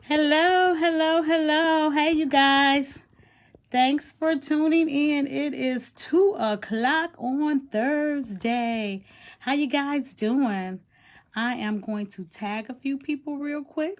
Hello, hello, hello. Hey, you guys. Thanks for tuning in. It is 2 o'clock on Thursday. How you guys doing? I am going to tag a few people real quick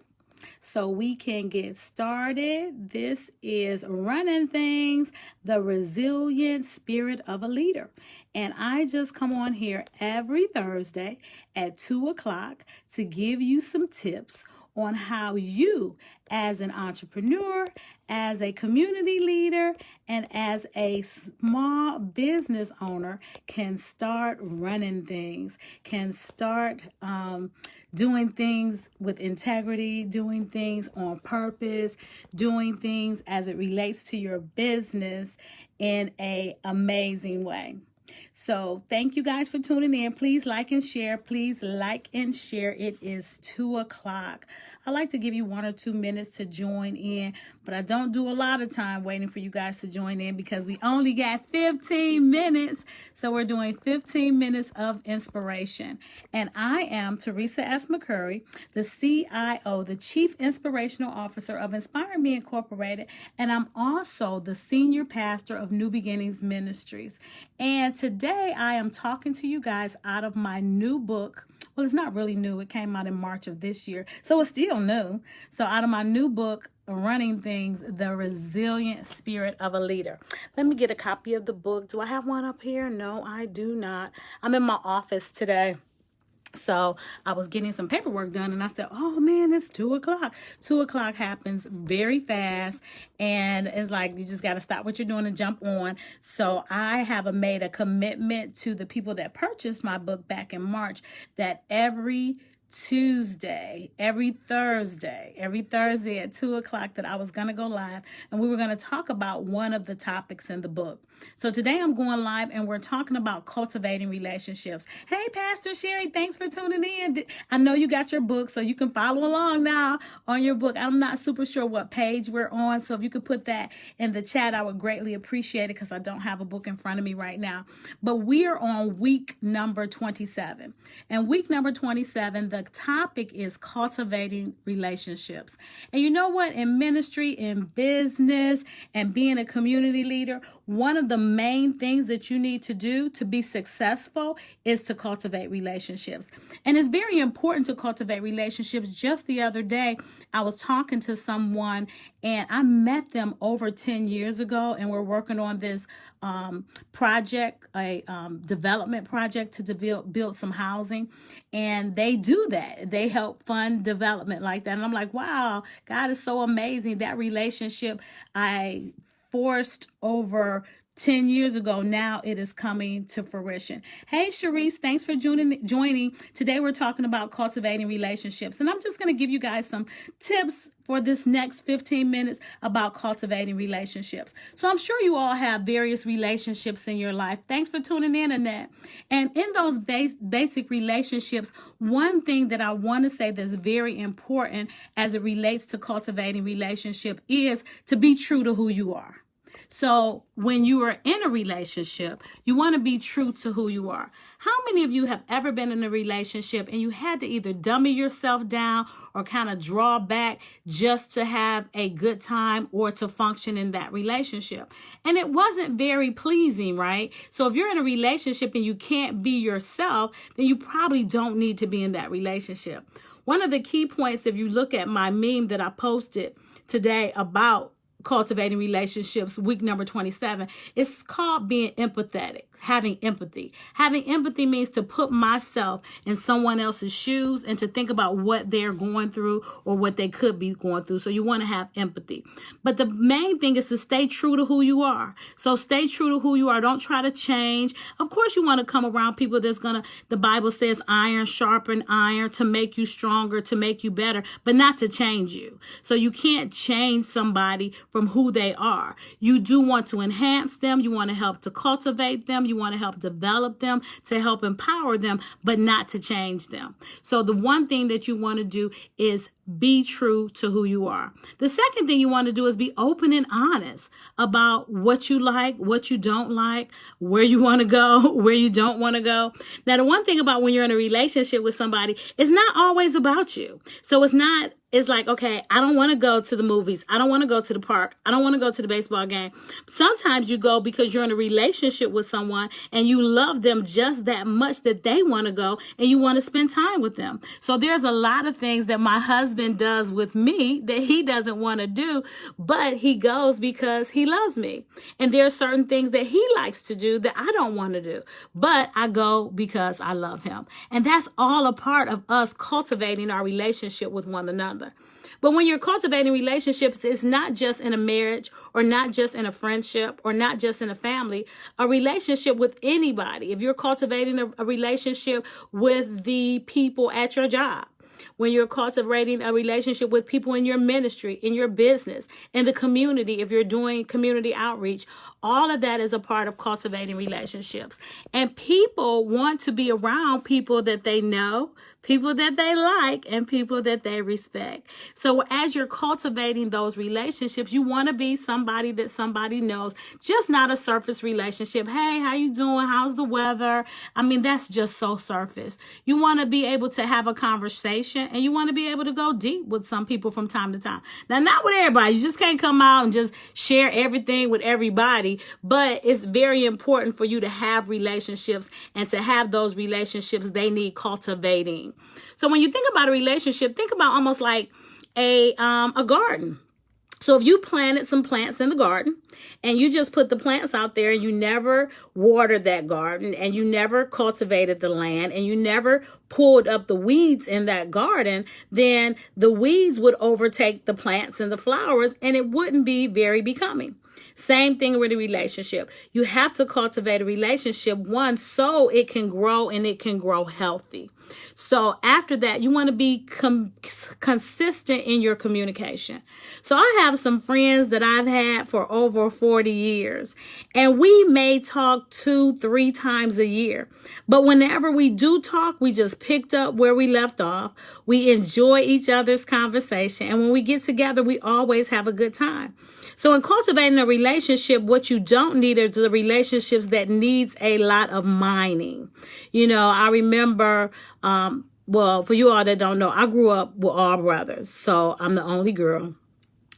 so we can get started. This is Running Things, the resilient spirit of a leader. And I just come on here every Thursday at 2 o'clock to give you some tips on how you, as an entrepreneur, as a community leader, and as a small business owner, can start running things, can start doing things with integrity, doing things on purpose, doing things as it relates to your business in an amazing way. So thank you guys for tuning in. Please like and share. Please like and share. It is 2 o'clock. I like to give you 1 or 2 minutes to join in, but I don't do a lot of time waiting for you guys to join in because we only got 15 minutes. So we're doing 15 minutes of inspiration. And I am Teresa S. McCurry, the CIO, the Chief Inspirational Officer of Inspire Me Incorporated. And I'm also the Senior Pastor of New Beginnings Ministries. And today I am talking to you guys out of my new book. Well, it's not really new. It came out in March of this year, so it's still new. So out of my new book, Running Things, the resilient spirit of a leader. Let me get a copy of the book. Do I have one up here? No, I do not. I'm in my office today. So I was getting some paperwork done and I said, oh man, it's 2 o'clock. 2 o'clock happens very fast. And it's like, you just got to stop what you're doing and jump on. So I have made a commitment to the people that purchased my book back in March that every Tuesday, every Thursday at 2 o'clock that I was going to go live and we were going to talk about one of the topics in the book. So today I'm going live and we're talking about cultivating relationships. Hey, Pastor Sherry, thanks for tuning in. I know you got your book, so you can follow along now on your book. I'm not super sure what page we're on, so if you could put that in the chat, I would greatly appreciate it because I don't have a book in front of me right now. But we are on week number 27. And week number 27, the topic is cultivating relationships. And you know what? In ministry, in business, and being a community leader, one of the main things that you need to do to be successful is to cultivate relationships. And it's very important to cultivate relationships. Just the other day, I was talking to someone and I met them over 10 years ago, and we're working on this project, a development project to build some housing. And they do that. They help fund development like that. And I'm like, wow, God is so amazing. That relationship I forced over 10 years ago, now it is coming to fruition. Hey, Sharice, thanks for joining. Today we're talking about cultivating relationships. And I'm just going to give you guys some tips for this next 15 minutes about cultivating relationships. So I'm sure you all have various relationships in your life. Thanks for tuning in, Annette. And in those basic relationships, one thing that I want to say that's very important as it relates to cultivating relationship is to be true to who you are. So when you are in a relationship, you want to be true to who you are. How many of you have ever been in a relationship and you had to either dummy yourself down or kind of draw back just to have a good time or to function in that relationship? And it wasn't very pleasing, right? So if you're in a relationship and you can't be yourself, then you probably don't need to be in that relationship. One of the key points, if you look at my meme that I posted today about cultivating relationships, week number 27. It's called being empathetic, having empathy. Having empathy means to put myself in someone else's shoes and to think about what they're going through or what they could be going through. So you want to have empathy. But the main thing is to stay true to who you are. So stay true to who you are. Don't try to change. Of course, you want to come around people that's the Bible says iron sharpen iron to make you stronger, to make you better, but not to change you. So you can't change somebody from who they are. You do want to enhance them. You want to help to cultivate them. You want to help develop them, to help empower them, but not to change them. So the one thing that you want to do is be true to who you are. The second thing you want to do is be open and honest about what you like, what you don't like, where you want to go, where you don't want to go. Now, the one thing about when you're in a relationship with somebody, it's not always about you. So it's like, okay, I don't want to go to the movies. I don't want to go to the park. I don't want to go to the baseball game. Sometimes you go because you're in a relationship with someone and you love them just that much that they want to go and you want to spend time with them. So there's a lot of things that my husband does with me that he doesn't want to do, but he goes because he loves me. And there are certain things that he likes to do that I don't want to do, but I go because I love him. And that's all a part of us cultivating our relationship with one another. But when you're cultivating relationships, it's not just in a marriage or not just in a friendship or not just in a family, a relationship with anybody. If you're cultivating a relationship with the people at your job, when you're cultivating a relationship with people in your ministry, in your business, in the community, if you're doing community outreach, all of that is a part of cultivating relationships. And people want to be around people that they know, people that they like, and people that they respect. So as you're cultivating those relationships, you want to be somebody that somebody knows, just not a surface relationship. Hey, how you doing? How's the weather? I mean, that's just so surface. You want to be able to have a conversation and you want to be able to go deep with some people from time to time. Now, not with everybody. You just can't come out and just share everything with everybody, but it's very important for you to have relationships, and to have those relationships, they need cultivating. So when you think about a relationship, think about almost like a garden. So if you planted some plants in the garden and you just put the plants out there and you never watered that garden and you never cultivated the land and you never pulled up the weeds in that garden, then the weeds would overtake the plants and the flowers and it wouldn't be very becoming. Same thing with a relationship. You have to cultivate a relationship, one, so it can grow and it can grow healthy. So after that, you want to be consistent in your communication. So I have some friends that I've had for over 40 years, and we may talk 2-3 times a year. But whenever we do talk, we just picked up where we left off. We enjoy each other's conversation. And when we get together, we always have a good time. So in cultivating a relationship, what you don't need are the relationships that needs a lot of mining. You know, I remember, well, for you all that don't know, I grew up with all brothers. So I'm the only girl.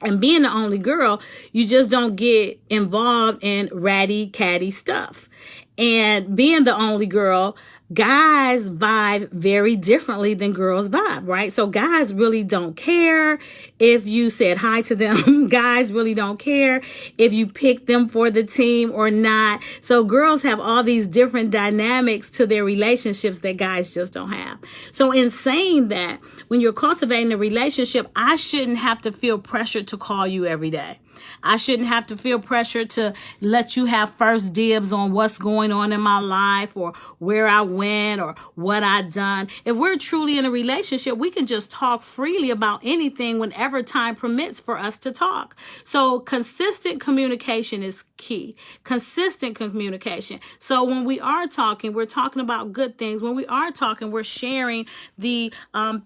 And being the only girl, you just don't get involved in ratty, catty stuff. And being the only girl, guys vibe very differently than girls vibe, right? So guys really don't care if you said hi to them. Guys really don't care if you picked them for the team or not. So girls have all these different dynamics to their relationships that guys just don't have. So in saying that, when you're cultivating a relationship, I shouldn't have to feel pressured to call you every day. I shouldn't have to feel pressure to let you have first dibs on what's going on in my life or where I went or what I done. If we're truly in a relationship, we can just talk freely about anything whenever time permits for us to talk. So consistent communication is key. Consistent communication. So when we are talking, we're talking about good things. When we are talking, we're sharing the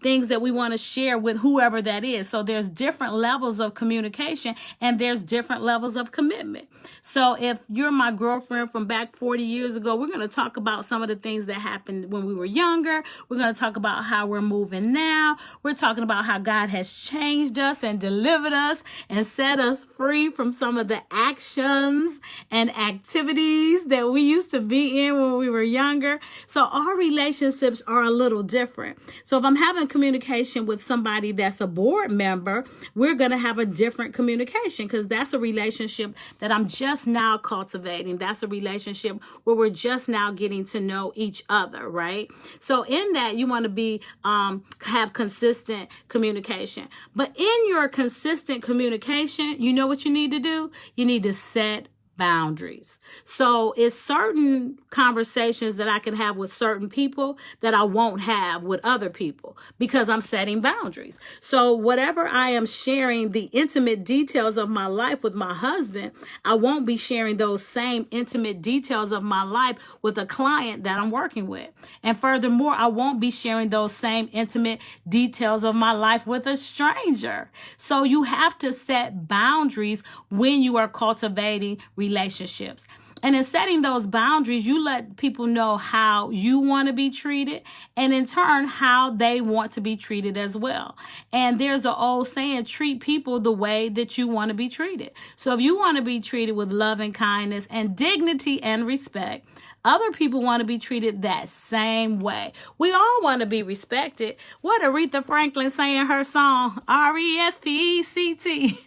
things that we want to share with whoever that is. So there's different levels of communication and there's different levels of commitment. So if you're my girlfriend from back 40 years ago, we're going to talk about some of the things that happened when we were younger. We're going to talk about how we're moving now. We're talking about how God has changed us and delivered us and set us free from some of the actions and activities that we used to be in when we were younger. So our relationships are a little different. So if I'm having communication with somebody that's a board member, we're going to have a different communication, because that's a relationship that I'm just now cultivating. That's a relationship where we're just now getting to know each other, right? So in that, you want to be have consistent communication. But in your consistent communication, you know what you need to do? You need to set boundaries. So it's certain conversations that I can have with certain people that I won't have with other people because I'm setting boundaries. So whatever I am sharing, the intimate details of my life with my husband, I won't be sharing those same intimate details of my life with a client that I'm working with. And furthermore, I won't be sharing those same intimate details of my life with a stranger. So you have to set boundaries when you are cultivating relationships. And in setting those boundaries, you let people know how you want to be treated, and in turn, how they want to be treated as well. And there's an old saying, treat people the way that you want to be treated. So if you want to be treated with love and kindness and dignity and respect, other people want to be treated that same way. We all want to be respected. What Aretha Franklin saying in her song, RESPECT.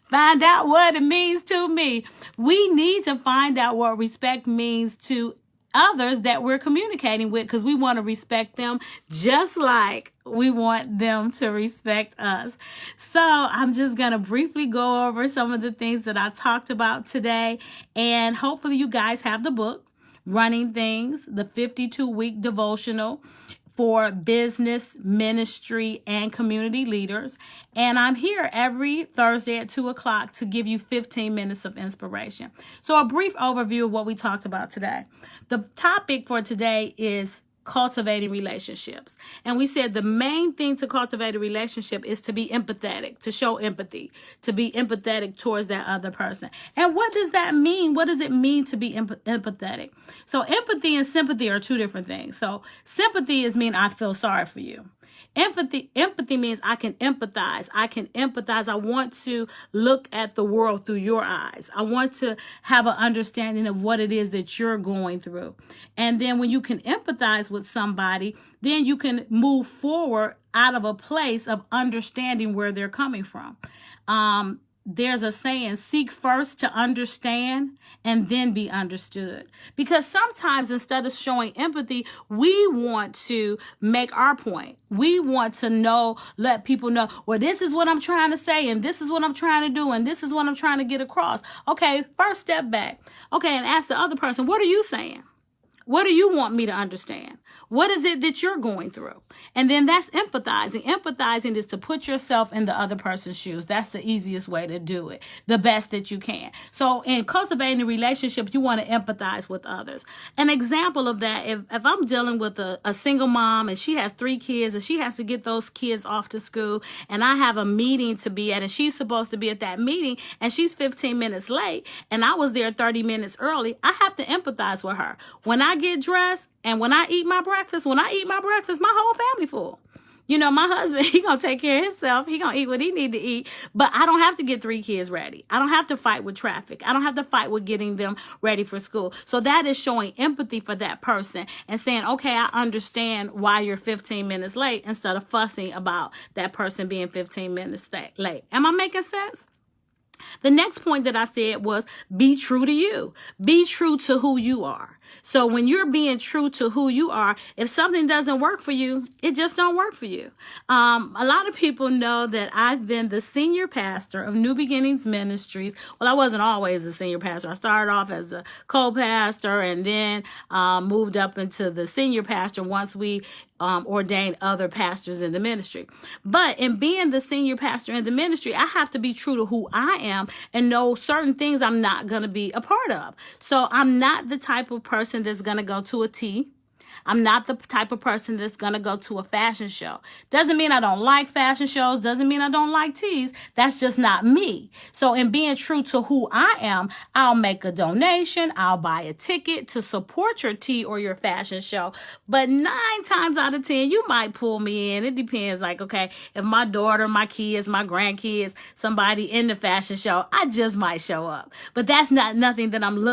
Find out what it means to me. We need to find out what respect means to others that we're communicating with, because we want to respect them just like we want them to respect us. So I'm just going to briefly go over some of the things that I talked about today, and hopefully you guys have the book, Running Things, the 52-week devotional for business, ministry, and community leaders. And I'm here every Thursday at 2 o'clock to give you 15 minutes of inspiration. So a brief overview of what we talked about today. The topic for today is cultivating relationships. And we said the main thing to cultivate a relationship is to be empathetic, to show empathy, to be empathetic towards that other person. And what does that mean? What does it mean to be empathetic? So empathy and sympathy are two different things. So sympathy is mean I feel sorry for you. Empathy means I can empathize. I want to look at the world through your eyes. I want to have an understanding of what it is that you're going through. And then when you can empathize with somebody, then you can move forward out of a place of understanding where they're coming from. There's a saying, seek first to understand and then be understood. Because sometimes instead of showing empathy, we want to make our point. We want to let people know, well, this is what I'm trying to say, and this is what I'm trying to do, and this is what I'm trying to get across. Okay, first step back. Okay, and ask the other person, what are you saying? What do you want me to understand? What is it that you're going through? And then that's empathizing. Empathizing is to put yourself in the other person's shoes. That's the easiest way to do it, the best that you can. So in cultivating a relationship, you want to empathize with others. An example of that, if I'm dealing with a single mom and she has 3 kids and she has to get those kids off to school, and I have a meeting to be at and she's supposed to be at that meeting and she's 15 minutes late and I was there 30 minutes early, I have to empathize with her. When I get dressed and when I eat my breakfast, my whole family full. You know, my husband, he gonna take care of himself. He gonna eat what he need to eat. But I don't have to get 3 kids ready. I don't have to fight with traffic. I don't have to fight with getting them ready for school. So that is showing empathy for that person and saying, okay, I understand why you're 15 minutes late, instead of fussing about that person being 15 minutes late. Am I making sense? The next point that I said was be true to you. Be true to who you are. So when you're being true to who you are, if something doesn't work for you, it just don't work for you. A lot of people know that I've been the senior pastor of New Beginnings Ministries. Well, I wasn't always the senior pastor. I started off as a co-pastor and then moved up into the senior pastor once we ordained other pastors in the ministry. But in being the senior pastor in the ministry, I have to be true to who I am and know certain things I'm not going to be a part of. So I'm not the type of person that's going to go to a tea. I'm not the type of person that's going to go to a fashion show. Doesn't mean I don't like fashion shows. Doesn't mean I don't like teas. That's just not me. So in being true to who I am, I'll make a donation. I'll buy a ticket to support your tea or your fashion show. But 9 times out of 10, you might pull me in. It depends. Like, okay, if my daughter, my kids, my grandkids, somebody in the fashion show, I just might show up. But that's not nothing that I'm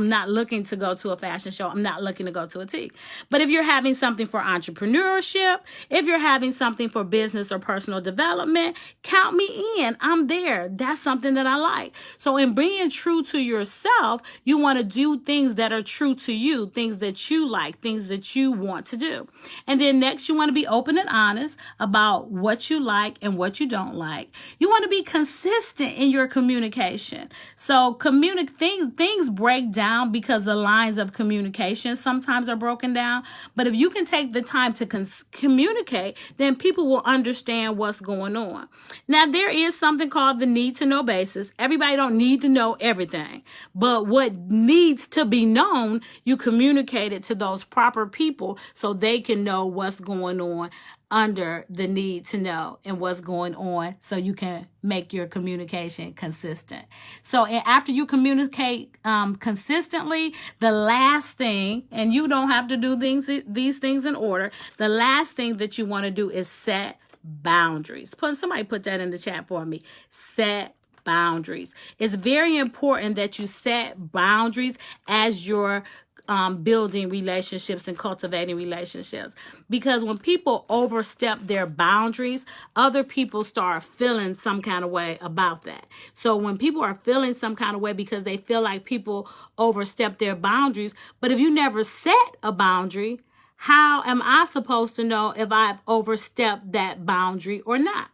not looking to go to a fashion show. I'm not looking to go to a tea. But But if you're having something for entrepreneurship, if you're having something for business or personal development, count me in. I'm there. That's something that I like. So in being true to yourself, you want to do things that are true to you, things that you like, things that you want to do. And then next, you want to be open and honest about what you like and what you don't like. You want to be consistent in your communication. So things break down because the lines of communication sometimes are broken down. But if you can take the time to communicate, then people will understand what's going on. Now, there is something called the need to know basis. Everybody don't need to know everything, but what needs to be known, you communicate it to those proper people so they can know what's going on under the need to know and what's going on so you can make your communication consistent. So after you communicate consistently, the last thing, and you don't have to do these things in order, the last thing that you want to do is set boundaries. Somebody put that in the chat for me. Set boundaries. It's very important that you set boundaries as you're building relationships and cultivating relationships. Because when people overstep their boundaries, other people start feeling some kind of way about that. So when people are feeling some kind of way because they feel like people overstep their boundaries, but if you never set a boundary, how am I supposed to know if I've overstepped that boundary or not?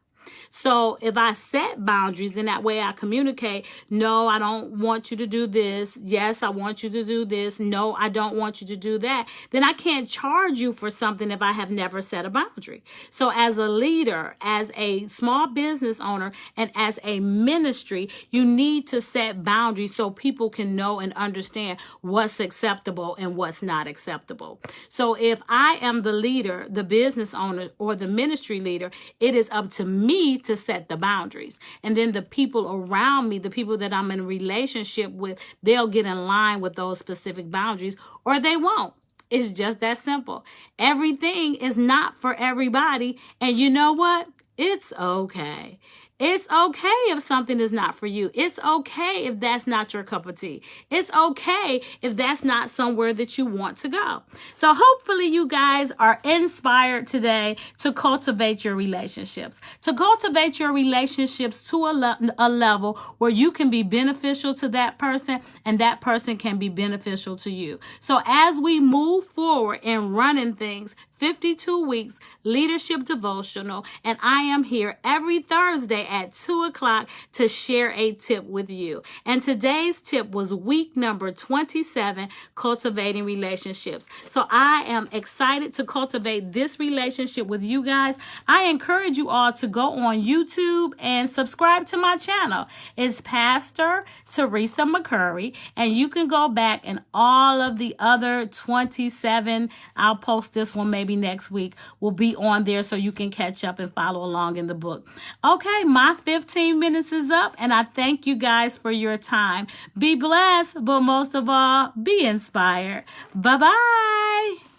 So if I set boundaries in that way, I communicate, no, I don't want you to do this. Yes, I want you to do this. No, I don't want you to do that. Then I can't charge you for something if I have never set a boundary. So as a leader, as a small business owner, and as a ministry, you need to set boundaries so people can know and understand what's acceptable and what's not acceptable. So if I am the leader, the business owner, or the ministry leader, it is up to me to set the boundaries. And then the people around me, the people that I'm in a relationship with, they'll get in line with those specific boundaries or they won't. It's just that simple. Everything is not for everybody. And you know what? It's okay. It's okay if something is not for you. It's okay if that's not your cup of tea. It's okay if that's not somewhere that you want to go. So hopefully you guys are inspired today to cultivate your relationships, to cultivate your relationships to a level where you can be beneficial to that person and that person can be beneficial to you. So as we move forward in running things, 52 weeks leadership devotional, and I am here every Thursday at 2:00 to share a tip with you. And today's tip was week number 27, cultivating relationships. So I am excited to cultivate this relationship with you guys. I encourage you all to go on YouTube and subscribe to my channel. It's Pastor Teresa McCurry, and you can go back and all of the other 27, I'll post this one maybe next week, will be on there so you can catch up and follow along in the book. Okay, my 15 minutes is up, and I thank you guys for your time. Be blessed, but most of all, be inspired. Bye-bye.